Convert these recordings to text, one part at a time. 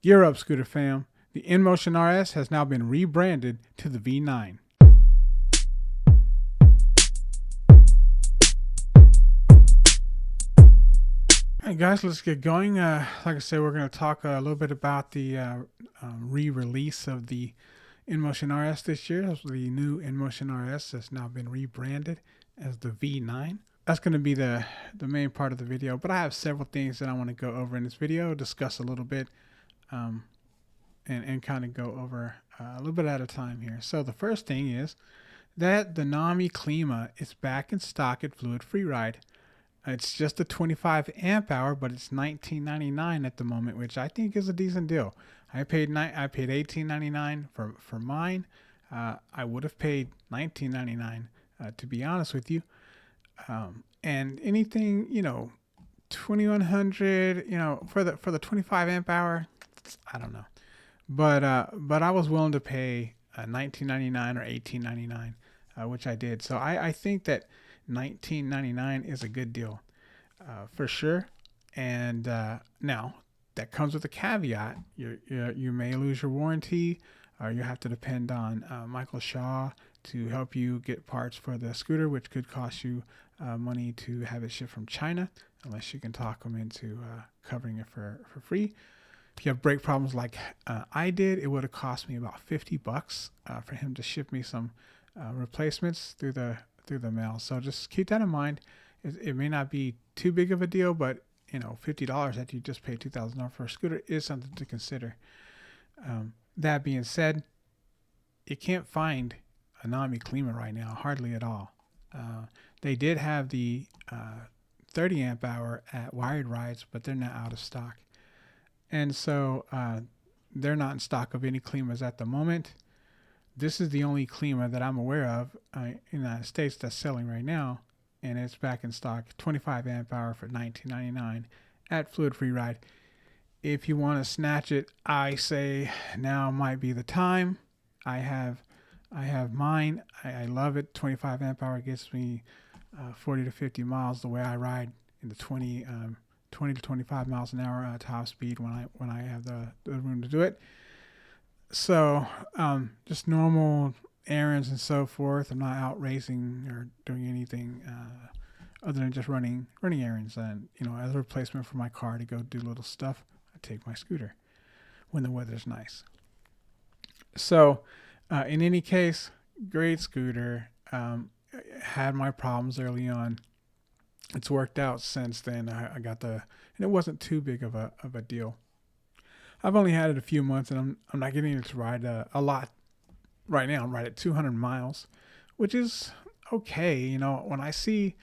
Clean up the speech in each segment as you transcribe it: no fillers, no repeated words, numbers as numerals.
Gear up, scooter fam. The Inmotion RS has now been rebranded to the V9. Alright guys, let's get going. Like I said, we're going to talk a little bit about the re-release of the Inmotion RS this year. The new Inmotion RS has now been rebranded as the V9. That's going to be the main part of the video, but I have several things that I want to go over in this video, discuss a little bit, and kind of go over a little bit at a time here. So the first thing is that the Nami Klima is back in stock at Fluid Freeride. It's just a 25 amp hour, but it's $19.99 at the moment, which I think is a decent deal. I paid $18.99 for mine. I would have paid $19.99 to be honest with you. And anything, 2100, for the 25 amp hour, I don't know. But I was willing to pay $19.99 or $18.99, which I did. So I think that $19.99 is a good deal for sure. And now that comes with a caveat. You may lose your warranty, or you have to depend on Michael Shaw to help you get parts for the scooter, which could cost you money to have it shipped from China, unless you can talk them into covering it for free. If you have brake problems like I did, it would have cost me about $50 for him to ship me some replacements through the mail. So just keep that in mind. It may not be too big of a deal, but $50 that you just paid $2,000 for a scooter is something to consider. That being said, you can't find a Nami Klima right now, hardly at all. They did have the 30 amp hour at Wired Rides, but they're now out of stock. And so they're not in stock of any Klimas at the moment. This is the only Klima that I'm aware of in the United States that's selling right now, and it's back in stock, 25 amp hour for $19.99 at Fluid Freeride. If you want to snatch it, I say now might be the time. I have mine. I love it. 25 amp hour gets me 40 to 50 miles the way I ride in the 20 to 25 miles an hour top speed when I have the room to do it. So just normal errands and so forth. I'm not out racing or doing anything other than just running errands. And as a replacement for my car to go do little stuff, I take my scooter when the weather's nice. So in any case, great scooter. Had my problems early on. It's worked out since then. I got and it wasn't too big of a deal. I've only had it a few months, and I'm not getting it to ride a lot right now. I'm right at 200 miles, which is okay. When I see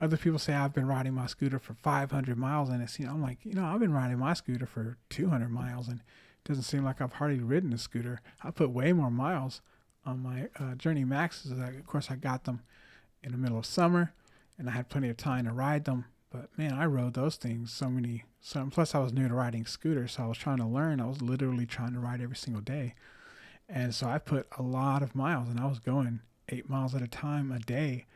other people say I've been riding my scooter for 500 miles, and it's I'm like, I've been riding my scooter for 200 miles, and it doesn't seem like I've hardly ridden a scooter. I put way more miles on my Journey Maxes. Of course, I got them in the middle of summer, and I had plenty of time to ride them. But man, I rode those things plus I was new to riding scooters, so I was trying to learn. I was literally trying to ride every single day. And so I put a lot of miles, and I was going 8 miles at a time a day.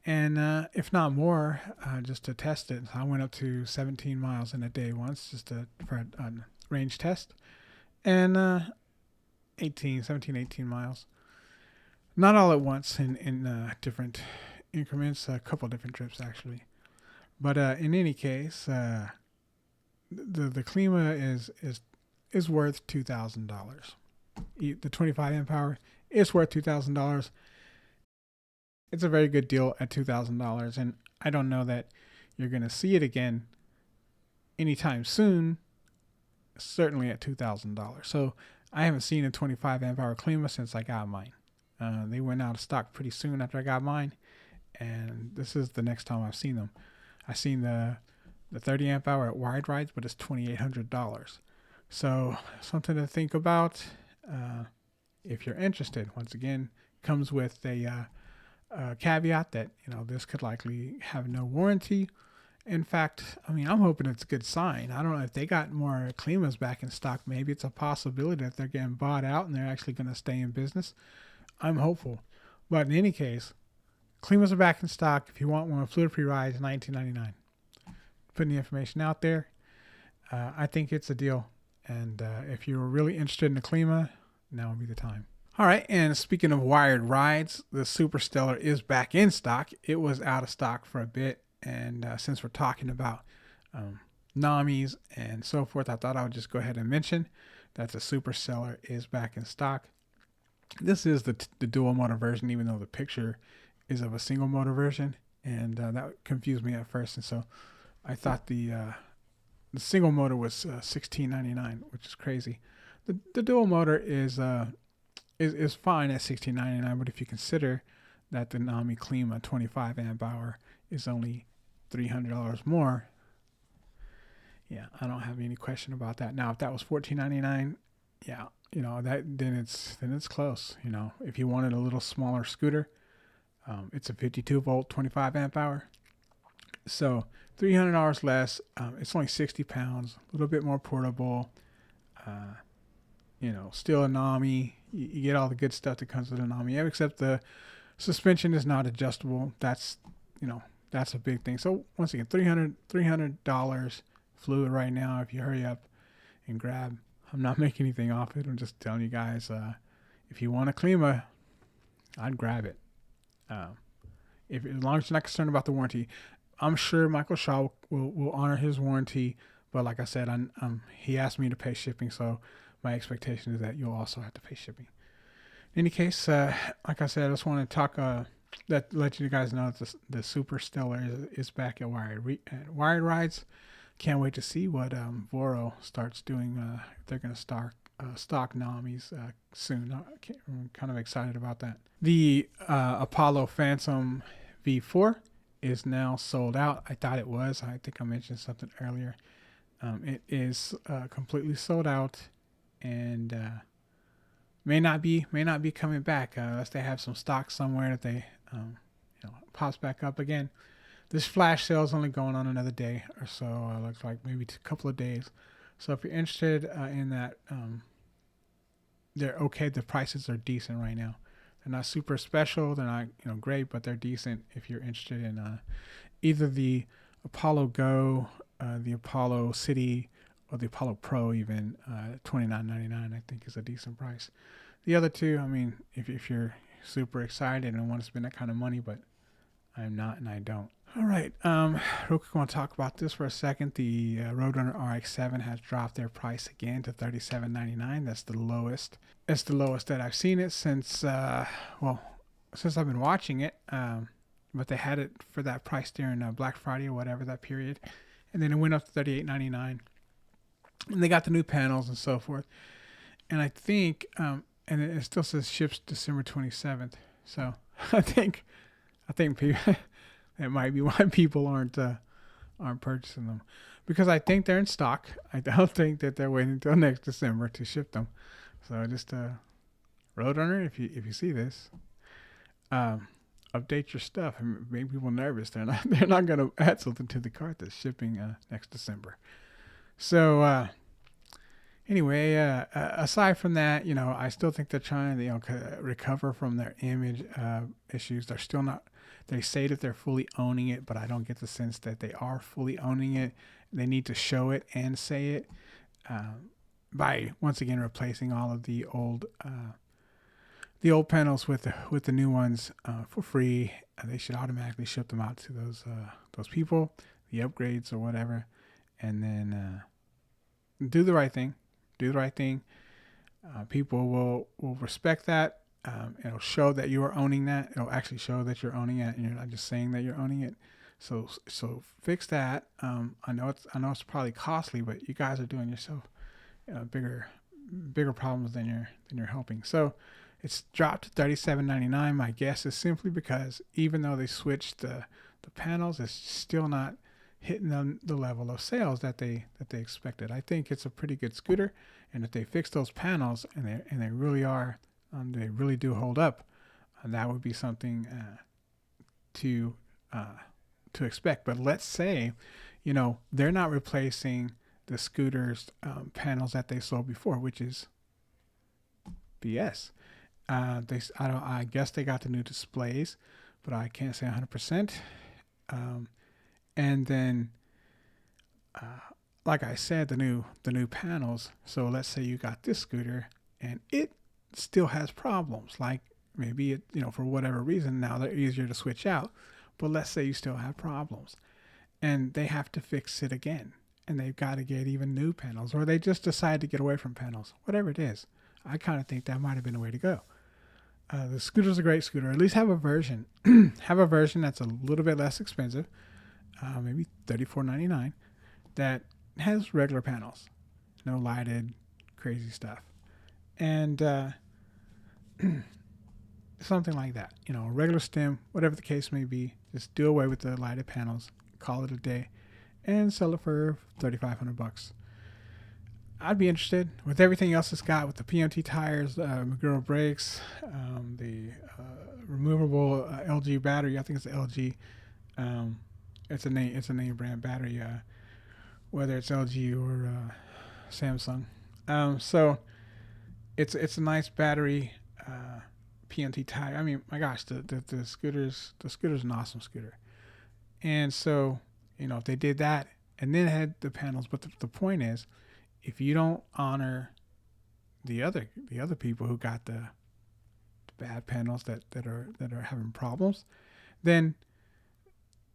And if not more, just to test it. So I went up to 17 miles in a day once, just for a range test. And 18 miles. Not all at once in different increments, a couple different trips actually. But in any case, the Klima is worth $2,000. The 25 amp hour is worth $2,000. It's a very good deal at $2,000, and I don't know that you're going to see it again anytime soon. Certainly at $2,000. So I haven't seen a 25 amp hour Klima since I got mine. They went out of stock pretty soon after I got mine, and this is the next time I've seen them. I seen the 30 amp hour at Wired Rides, but it's $2,800. So something to think about if you're interested. Once again, comes with a caveat that this could likely have no warranty. In fact, I'm hoping it's a good sign. I don't know if they got more Klimas back in stock. Maybe it's a possibility that they're getting bought out and they're actually going to stay in business. I'm hopeful. But in any case, Klimas are back in stock. If you want one, Fluid Freeride is $19.99. Putting the information out there. I think it's a deal. And if you're really interested in the Klima, now would be the time. All right, and speaking of wired rides, the Super Stellar is back in stock. It was out of stock for a bit, and since we're talking about Namis and so forth, I thought I would just go ahead and mention that the Super Stellar is back in stock. This is the dual motor version, even though the picture is of a single motor version, and that confused me at first, and so I thought the single motor was $16.99, which is crazy. The dual motor is fine at $16.99, but if you consider that the Nami Klima 25 amp hour is only $300 more, yeah, I don't have any question about that. Now, if that was $14.99, yeah, then it's close. If you wanted a little smaller scooter, it's a 52 volt 25 amp hour, so $300 less. It's only 60 pounds, a little bit more portable. Still a Nami. You get all the good stuff that comes with a Nami, except the suspension is not adjustable. That's a big thing. So once again, $300 fluid right now. If you hurry up and grab, I'm not making anything off it. I'm just telling you guys, if you want a Klima, I'd grab it. As long as you're not concerned about the warranty, I'm sure Michael Shaw will honor his warranty. But like I said, he asked me to pay shipping, so my expectation is that you'll also have to pay shipping. In any case, like I said, I just want to talk, let you guys know that the Super Stellar is back at Wired Rides. Can't wait to see what Voro starts doing. They're going to stock Namis soon. I'm kind of excited about that. The Apollo Phantom V4 is now sold out. I thought it was. I think I mentioned something earlier. It is completely sold out, and may not be coming back unless they have some stock somewhere that they pops back up again. This flash sale is only going on another day or so. Looks like maybe a couple of days. So if you're interested in that, they're okay. The prices are decent right now. They're not super special. They're not great, but they're decent if you're interested in either the Apollo Go, the Apollo City, or the Apollo Pro. Even $29.99 I think is a decent price. The other two, I mean, if you're super excited and want to spend that kind of money, but I'm not and I don't. All right, real quick, I want to talk about this for a second. The RoadRunner RX7 has dropped their price again to $37.99. That's the lowest. It's the lowest that I've seen it since, since I've been watching it. But they had it for that price during Black Friday or whatever, that period. And then it went up to $38.99. And they got the new panels and so forth. And I think, and it still says ships December 27th. So I think people... That might be why people aren't purchasing them, because I think they're in stock. I don't think that they're waiting until next December to ship them. So just RoadRunner, if you see this, update your stuff and make people nervous. They're not going to add something to the cart that's shipping next December. So anyway, aside from that, I still think they're trying to recover from their image issues. They're still not. They say that they're fully owning it, but I don't get the sense that they are fully owning it. They need to show it and say it by once again replacing all of the old panels with the new ones for free. They should automatically ship them out to those people, the upgrades or whatever, and then do the right thing. Do the right thing. People will respect that. It'll show that you are owning that. It'll actually show that you're owning it, and you're not just saying that you're owning it. So fix that. I know it's probably costly, but you guys are doing yourself bigger problems than you're helping. So it's dropped to $37.99. My guess is simply because even though they switched the panels, it's still not hitting the level of sales that they expected. I think it's a pretty good scooter, and if they fix those panels and they really are. They really do hold up. That would be something to expect. But let's say, they're not replacing the scooter's panels that they sold before, which is BS. I guess they got the new displays, but I can't say 100%. And then like I said, the new panels. So let's say you got this scooter and it still has problems. Like maybe it, for whatever reason now they're easier to switch out. But let's say you still have problems and they have to fix it again. And they've got to get even new panels, or they just decide to get away from panels. Whatever it is, I kind of think that might have been the way to go. The scooter's a great scooter. At least have a version. Have a version that's a little bit less expensive, maybe $34.99, that has regular panels, no lighted, crazy stuff, and something like that. A regular stem, whatever the case may be. Just do away with the lighted panels, call it a day, and sell it for $3,500. I'd be interested with everything else it's got, with the PMT tires, Maguro brakes, the removable LG battery. I think it's the LG. It's a name. It's a name brand battery, whether it's LG or Samsung. So it's a nice battery, PMT tire. I mean, my gosh, the scooter's an awesome scooter. And so if they did that and then had the panels, but the point is, if you don't honor the other people who got the bad panels that are having problems, then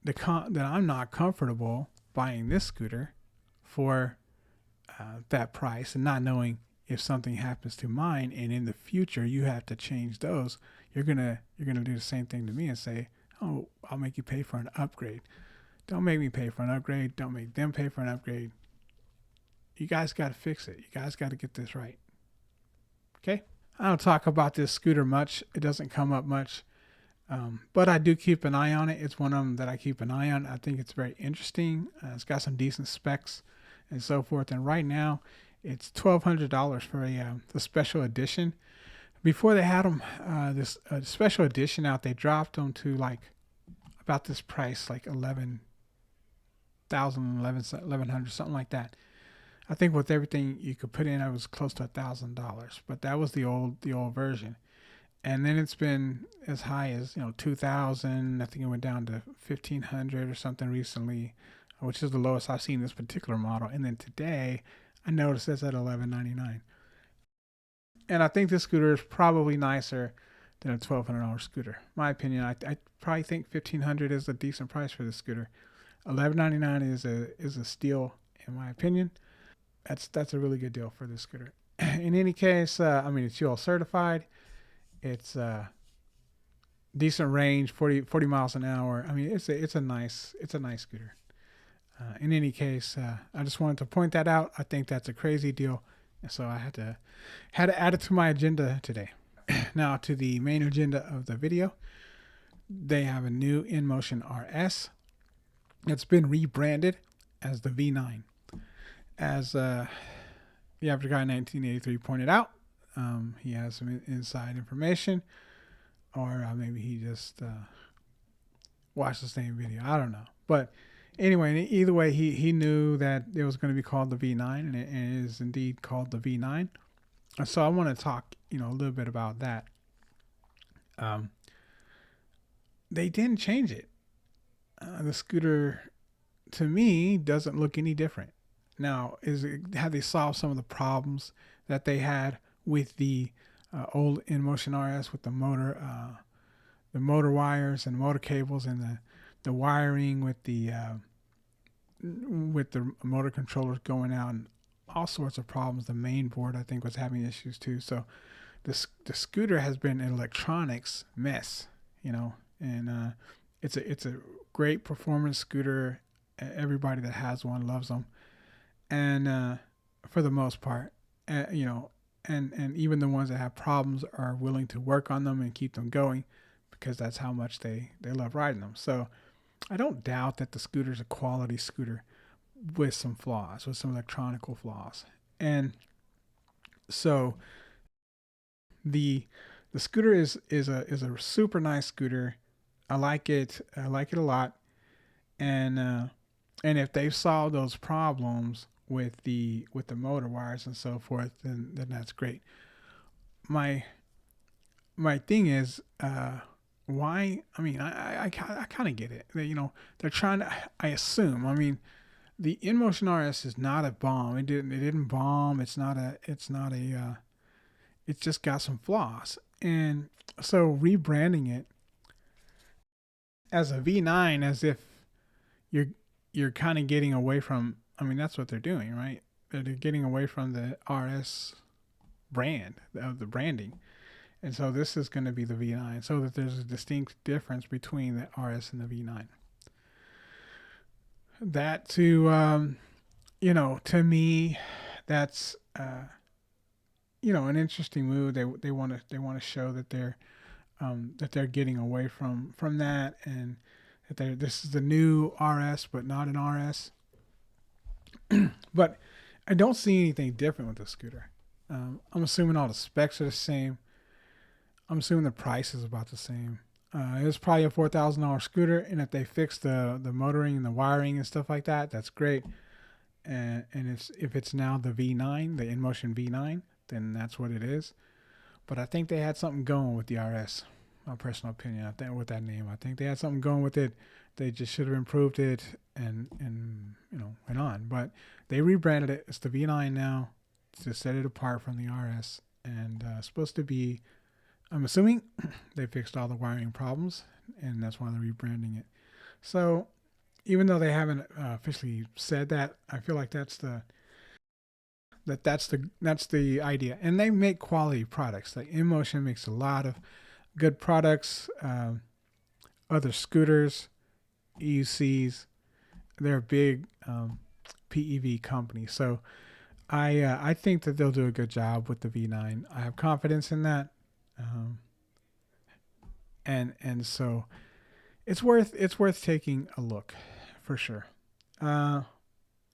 then I'm not comfortable buying this scooter for that price and not knowing if something happens to mine and in the future you have to change those. You're gonna do the same thing to me and say, oh, I'll make you pay for an upgrade. Don't make me pay for an upgrade. Don't make them pay for an upgrade. You guys got to fix it. You guys got to get this right. Okay? I don't talk about this scooter much. It doesn't come up much. But I do keep an eye on it. It's one of them that I keep an eye on. I think it's very interesting. It's got some decent specs and so forth. And right now, it's $1,200 for the special edition. Before they had them, this special edition out, they dropped them to like about this price, like $11,000, $1,100, something like that. I think with everything you could put in, it was close to $1,000. But that was the old version, and then it's been as high as 2,000. I think it went down to 1,500 or something recently, which is the lowest I've seen this particular model. And then today, I noticed it's at $1,199. And I think this scooter is probably nicer than a $1,200 scooter. My opinion, I probably think $1,500 is a decent price for this scooter. $1,199 is a steal in my opinion. That's a really good deal for this scooter. In any case, it's UL certified. It's decent range, 40 miles an hour. I mean, it's a nice scooter. In any case, I just wanted to point that out. I think that's a crazy deal, so I had to add it to my agenda today. Now to the main agenda of the video. They have a new Inmotion RS. It's been rebranded as the V9. As the average guy in 1983 pointed out, he has some inside information, or maybe he just watched the same video. I don't know. But anyway, either way, he knew that it was going to be called the V9, and it is indeed called the V9. So I want to talk, a little bit about that. They didn't change it. The scooter, to me, doesn't look any different. Now, have they solved some of the problems that they had with the old Inmotion RS with the motor wires and motor cables and the wiring with the motor controllers going out and all sorts of problems. The main board, I think, was having issues too. So the scooter has been an electronics mess, and it's a great performance scooter. Everybody that has one loves them. And for the most part, and even the ones that have problems are willing to work on them and keep them going because that's how much they love riding them. So I don't doubt that the scooter is a quality scooter with some flaws, with some electronical flaws. And so the scooter is a super nice scooter. I like it. I like it a lot. And if they've solved those problems with the motor wires and so forth, then that's great. My thing is, why? I mean, I kind of get it. They're trying to. I assume. I mean, the Inmotion RS is not a bomb. It didn't bomb. It's just got some flaws. And so rebranding it as a V9, as if you're you're kind of getting away from, I mean, that's what they're doing, right? They're getting away from the RS brand, of the branding. And so this is going to be the V9, so that there's a distinct difference between the RS and the V9. That to me, that's an interesting move. They want to show that they're getting away from that, and that this is the new RS, but not an RS. But I don't see anything different with the scooter. I'm assuming all the specs are the same. I'm assuming the price is about the same. It's probably a $4,000 scooter, and if they fix the motoring and the wiring and stuff like that, that's great. And if it's now the V9, the Inmotion V9, then that's what it is. But I think they had something going with the RS. My personal opinion, I think, with that name, I think they had something going with it. They just should have improved it and went on. But they rebranded it. It's the V9 now to set it apart from the RS, and supposed to be. I'm assuming they fixed all the wiring problems, and that's why they're rebranding it. So even though they haven't officially said that, I feel like that's the idea. And they make quality products. Like Inmotion makes a lot of good products. Other scooters, EUCs, they're a big PEV company. So I think that they'll do a good job with the V9. I have confidence in that. And so it's worth taking a look, for sure.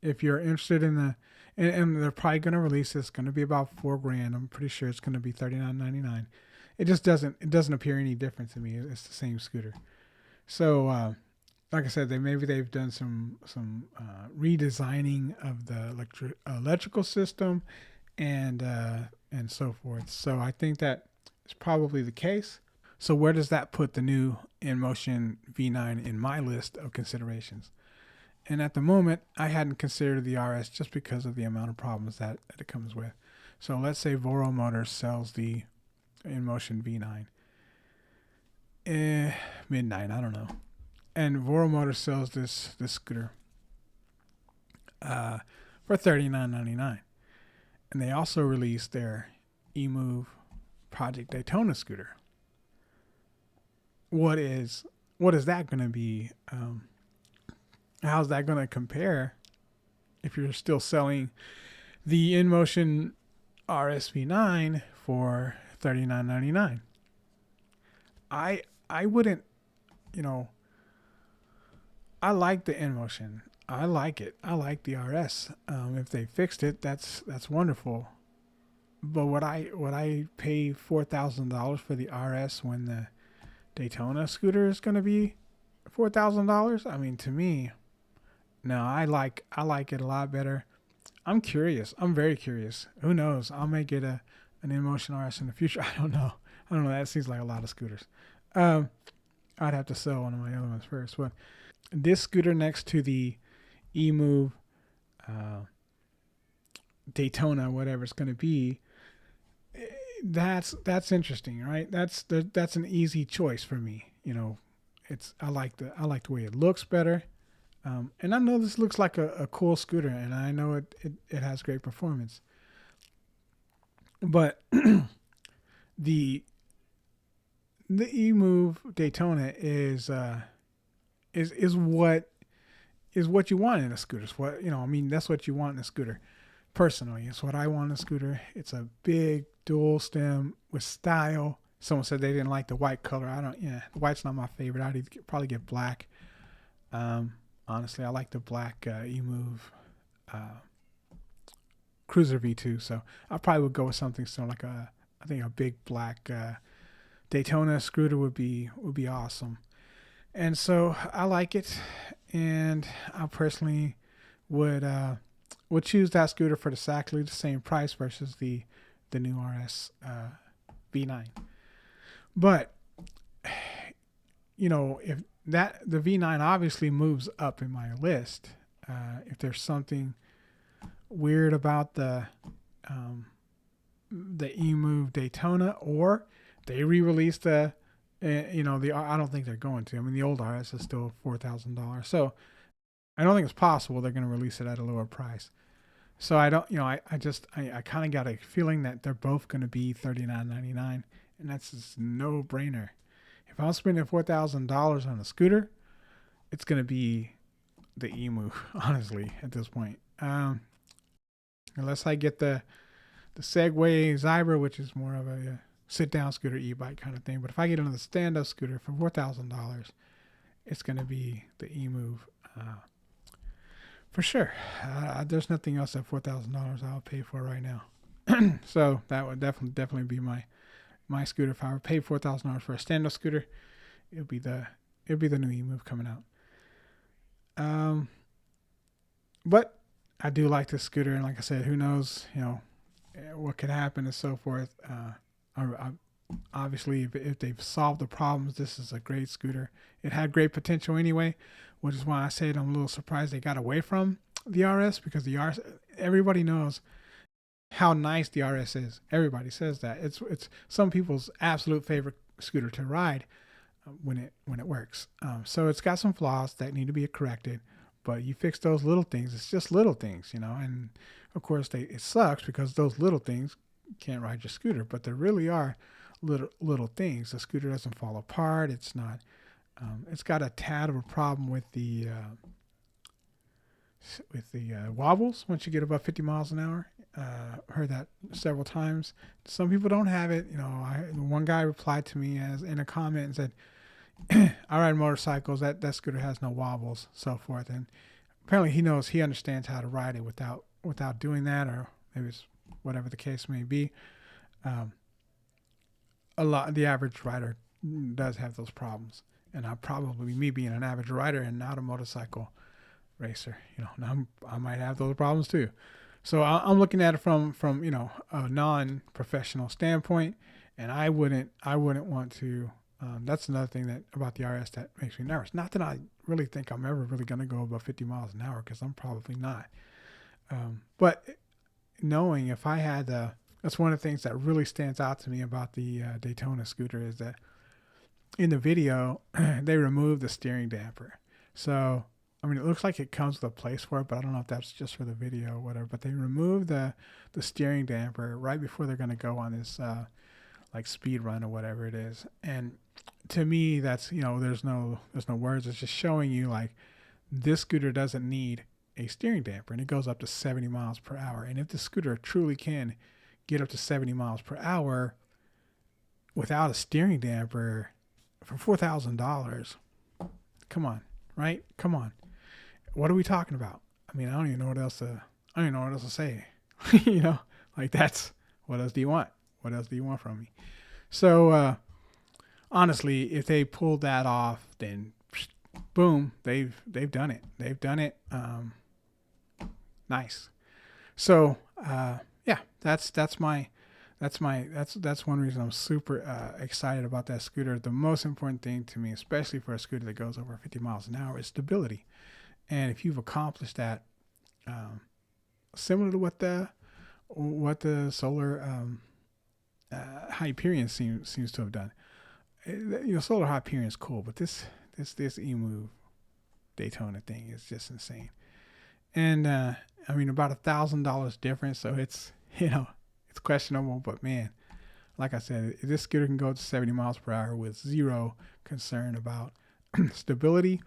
If you're interested in and they're probably going to release this, it's going to be about $4,000. I'm pretty sure it's going to be $39.99. It just doesn't appear any different to me. It's the same scooter. So like I said, they've done some redesigning of the electrical system and so forth. So I think that is probably the case. So where does that put the new Inmotion V9 in my list of considerations? And at the moment, I hadn't considered the RS just because of the amount of problems that it comes with. So let's say Voro Motors sells the Inmotion V9. Midnight, I don't know. And Voro Motors sells this scooter for $39.99. And they also released their eMove Project Daytona scooter. What is that going to be? How's that going to compare if you're still selling the Inmotion RSV9 for $39.99? I wouldn't, I like the Inmotion. I like it. I like the RS. If they fixed it, that's wonderful. But would I pay $4,000 for the RS when the Daytona scooter is going to be $4,000? I mean, to me, no. I like it a lot better. I'm curious. I'm very curious. Who knows? I may get an Inmotion RS in the future. I don't know. That seems like a lot of scooters. I'd have to sell one of my other ones first. But this scooter next to the eMove Daytona, whatever it's going to be, that's interesting, right? That's an easy choice for me. I like the way it looks better, and I know this looks like a cool scooter, and I know it has great performance. But the eMove Daytona is what you want in a scooter. It's what that's what you want in a scooter. Personally, it's what I want in a scooter. It's a big dual stem with style. Someone said they didn't like the white color. The white's not my favorite. I'd probably get black. Honestly, I like the black eMove Cruiser V2. So I probably would go with something similar, like I think a big black Daytona scooter would be awesome. And so I like it, and I personally would choose that scooter for exactly the same price versus the new RS V9. But if the V9 obviously moves up in my list, if there's something weird about the eMove Daytona, or they re-release the I don't think they're going to. I mean, the old RS is still $4,000, so I don't think it's possible they're going to release it at a lower price. So I don't, I kind of got a feeling that they're both going to be $39.99, and that's just no brainer. If I'm spending $4,000 on a scooter, it's going to be the eMove, honestly, at this point. Unless I get the Segway Zybra, which is more of a sit-down scooter e-bike kind of thing. But if I get another stand-up scooter for $4,000, it's going to be the eMove for sure. There's nothing else at $4,000 I'll pay for right now. So that would definitely be my scooter. If I were paid $4,000 for a stand-up scooter, it'd be the new eMove coming out. But I do like this scooter, and like I said, who knows, what could happen and so forth. Obviously, if they've solved the problems, this is a great scooter. It had great potential anyway, which is why I said I'm a little surprised they got away from the RS, because the RS, everybody knows how nice the RS is. Everybody says that. It's some people's absolute favorite scooter to ride when it works. So it's got some flaws that need to be corrected, but you fix those little things. It's just little things, and of course it sucks because those little things can't ride your scooter, but there really are little things. The scooter doesn't fall apart. It's not. It's got a tad of a problem with the wobbles once you get above 50 miles an hour. Heard that several times. Some people don't have it. One guy replied to me as in a comment and said, "I ride motorcycles. That scooter has no wobbles, so forth." And apparently he understands how to ride it without doing that, or maybe it's whatever the case may be. The average rider does have those problems, and me being an average rider and not a motorcycle racer, I might have those problems too. So I'm looking at it from a non-professional standpoint, and I wouldn't want to. That's another thing about the RS that makes me nervous. Not that I really think I'm ever really going to go above 50 miles an hour, because I'm probably not. But knowing if I had that's one of the things that really stands out to me about the Daytona scooter, is that in the video they removed the steering damper. So I mean, it looks like it comes with a place for it, but I don't know if that's just for the video or whatever. But they removed the steering damper right before they're going to go on this like speed run or whatever it is. And to me, that's there's no words. It's just showing you like this scooter doesn't need a steering damper, and it goes up to 70 miles per hour. And if the scooter truly can get up to 70 miles per hour without a steering damper for $4,000, come on, right? Come on. What are we talking about? I mean, I don't even know what else to say. Like that's, what else do you want? What else do you want from me? So, honestly, if they pulled that off, then boom, they've done it. They've done it. Nice. So, yeah, that's one reason I'm super excited about that scooter. The most important thing to me, especially for a scooter that goes over 50 miles an hour, is stability. And if you've accomplished that, similar to what the Solar Hyperion seems to have done. Solar Hyperion is cool, but this eMove Daytona thing is just insane. And I mean, about $1,000 difference, so it's it's questionable. But man, like I said, this scooter can go to 70 miles per hour with zero concern about stability,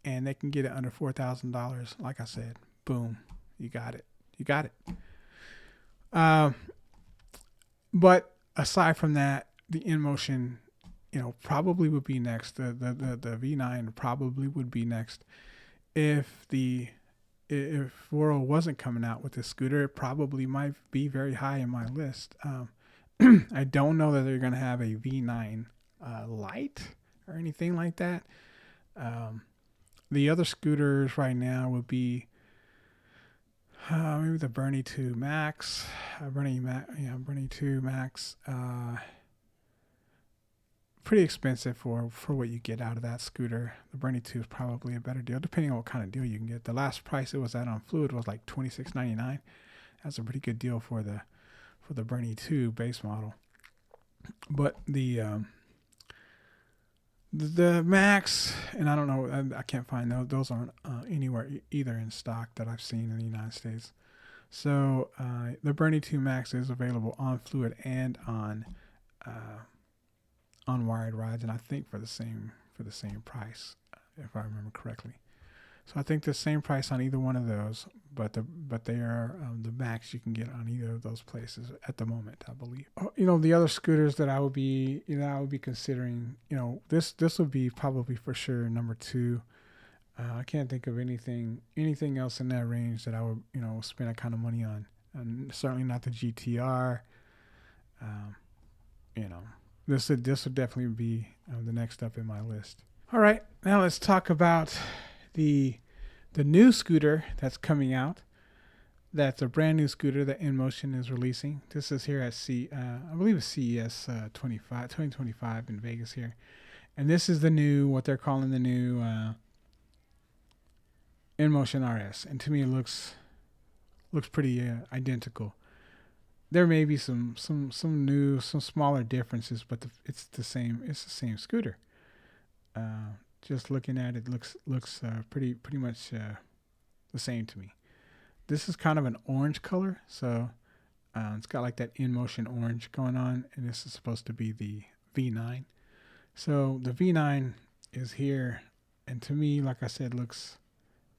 and they can get it under $4,000. Like I said, boom, you got it. But aside from that, the Inmotion, probably would be next. The V9 probably would be next. If Voro wasn't coming out with this scooter, it probably might be very high in my list. I don't know that they're going to have a V9 Lite or anything like that. The other scooters right now would be maybe the Bernie 2 Max, Bernie 2 Max, pretty expensive for what you get out of that scooter. The Bernie 2 is probably a better deal, depending on what kind of deal you can get. The last price it was at on Fluid was like $26.99. That's a pretty good deal for the Bernie 2 base model. But the Max, and I don't know, I can't find those aren't anywhere either in stock that I've seen in the United States. So the Bernie 2 Max is available on Fluid and on wired rides, and I think for the same price, if I remember correctly. So I think the same price on either one of those, but they are the Max you can get on either of those places at the moment, I believe. The other scooters that I would be considering, this would be probably for sure number 2. I can't think of anything else in that range that I would spend that kind of money on, and certainly not the GTR. This would definitely be the next up in my list. All right, now let's talk about the new scooter that's coming out. That's a brand new scooter that Inmotion is releasing. This is here at I believe it's CES 2025 in Vegas here, and this is what they're calling the new Inmotion RS, and to me it looks pretty identical. There may be some smaller differences, but it's the same scooter. Just looking at it, looks pretty much the same to me. This is kind of an orange color, so it's got like that Inmotion orange going on, and this is supposed to be the V9. So the V9 is here, and to me, like I said, looks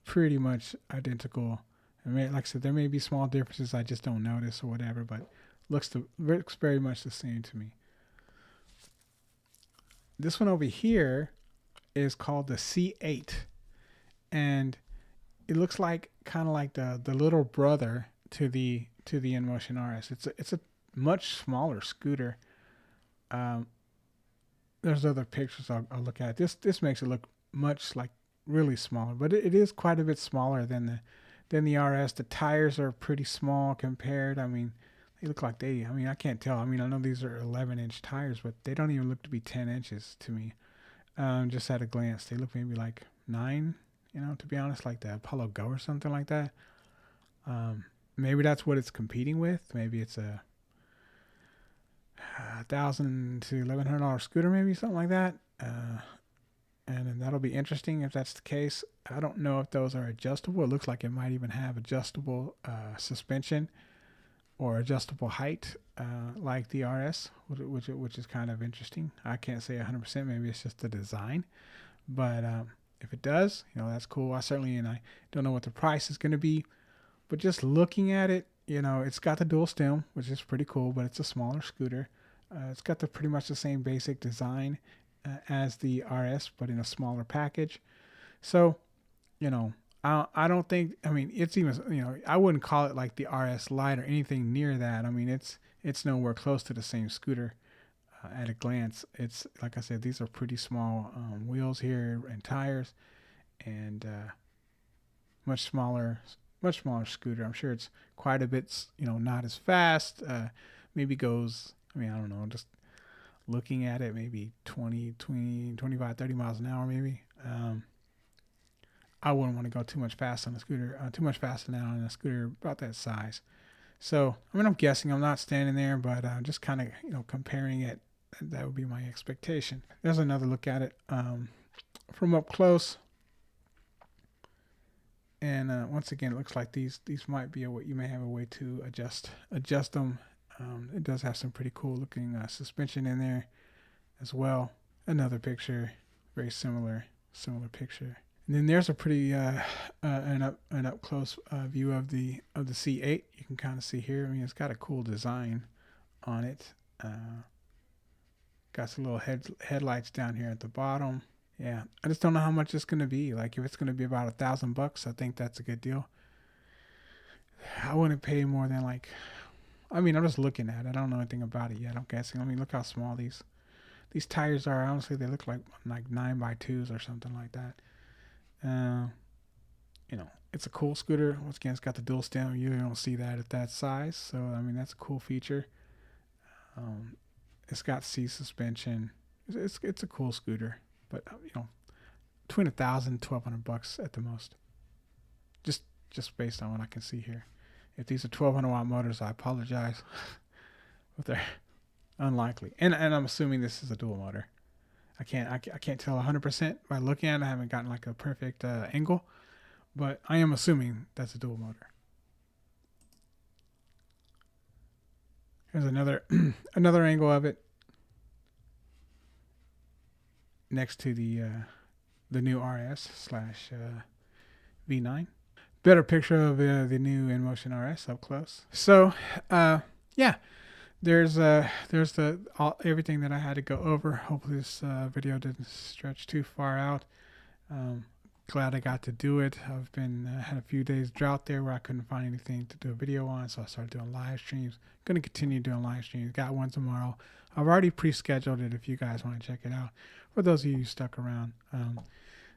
pretty much identical. Like I said, there may be small differences I just don't notice or whatever, but looks very much the same to me. This one over here is called the C8, and it looks like kind of like the little brother to the Inmotion RS. It's a much smaller scooter. There's other pictures I'll look at. This makes it look much like really smaller, but it is quite a bit smaller than the RS. The tires are pretty small compared. I mean, they look like I can't tell. I mean, I know these are 11-inch tires, but they don't even look to be 10 inches to me. Just at a glance, they look maybe like 9, to be honest, like the Apollo Go or something like that. Maybe that's what it's competing with. Maybe it's a $1,000 to $1,100 scooter, maybe something like that. And that'll be interesting if that's the case. I don't know if those are adjustable. It looks like it might even have adjustable suspension or adjustable height, like the RS, which is kind of interesting. I can't say 100%. Maybe it's just the design, but if it does, that's cool. I don't know what the price is going to be, but just looking at it, it's got the dual stem, which is pretty cool, but it's a smaller scooter. It's got pretty much the same basic design as the RS, but in a smaller package. So, I don't think, it's even, I wouldn't call it like the RS Lite or anything near that. I mean, it's nowhere close to the same scooter at a glance. It's, like I said, these are pretty small wheels here and tires, and much smaller scooter. I'm sure it's quite a bit, not as fast. Maybe goes, I don't know, just looking at it, maybe 25, 30 miles an hour maybe. I wouldn't want to go too much faster on a scooter about that size. So, I'm guessing, I'm not standing there, but just kind of, comparing it, that would be my expectation. There's another look at it from up close. And once again, it looks like these might be you may have a way to adjust them. It does have some pretty cool looking suspension in there as well. Another picture, very similar picture. And then there's a pretty an up close view of the C8. You can kind of see here. It's got a cool design on it. Got some little headlights down here at the bottom. Yeah, I just don't know how much it's gonna be. Like, if it's gonna be about $1,000, I think that's a good deal. I wouldn't pay more than I'm just looking at it. I don't know anything about it yet. I'm guessing. Look how small these tires are. Honestly, they look like 9x2s or something like that. It's a cool scooter. Once again, it's got the dual stem. You don't see that at that size. So, that's a cool feature. It's got C suspension. It's a cool scooter, but between $1,000 and $1,200 at the most. Just based on what I can see here. If these are 1200-watt motors, I apologize, but they're unlikely. And I'm assuming this is a dual motor. I can't tell 100% by looking at it. I haven't gotten like a perfect angle, but I am assuming that's a dual motor. Here's another another angle of it next to the new RS/V9. Better picture of the new Inmotion RS up close. So yeah, there's everything that I had to go over. Hopefully this video didn't stretch too far out. Glad I got to do it. I've been had a few days drought there where I couldn't find anything to do a video on, so I started doing live streams. Going to continue doing live streams. Got one tomorrow. I've already pre-scheduled it if you guys want to check it out. For those of you who stuck around,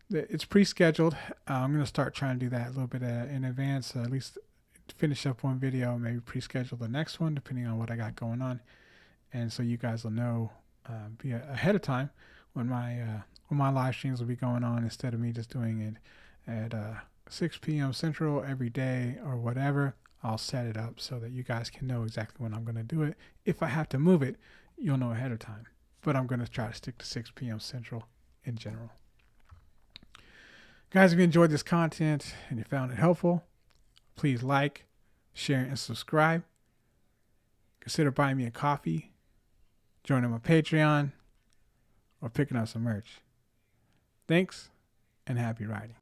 it's pre-scheduled. I'm going to start trying to do that a little bit in advance, at least finish up one video, maybe pre-schedule the next one depending on what I got going on, and so you guys will know be ahead of time when my live streams will be going on, instead of me just doing it at 6 p.m. Central every day or whatever. I'll set it up so that you guys can know exactly when I'm going to do it. If I have to move it, you'll know ahead of time, but I'm going to try to stick to 6 p.m. Central in general. Guys, if you enjoyed this content and you found it helpful, please like, share, and subscribe. Consider buying me a coffee, joining my Patreon, or picking up some merch. Thanks, and happy riding.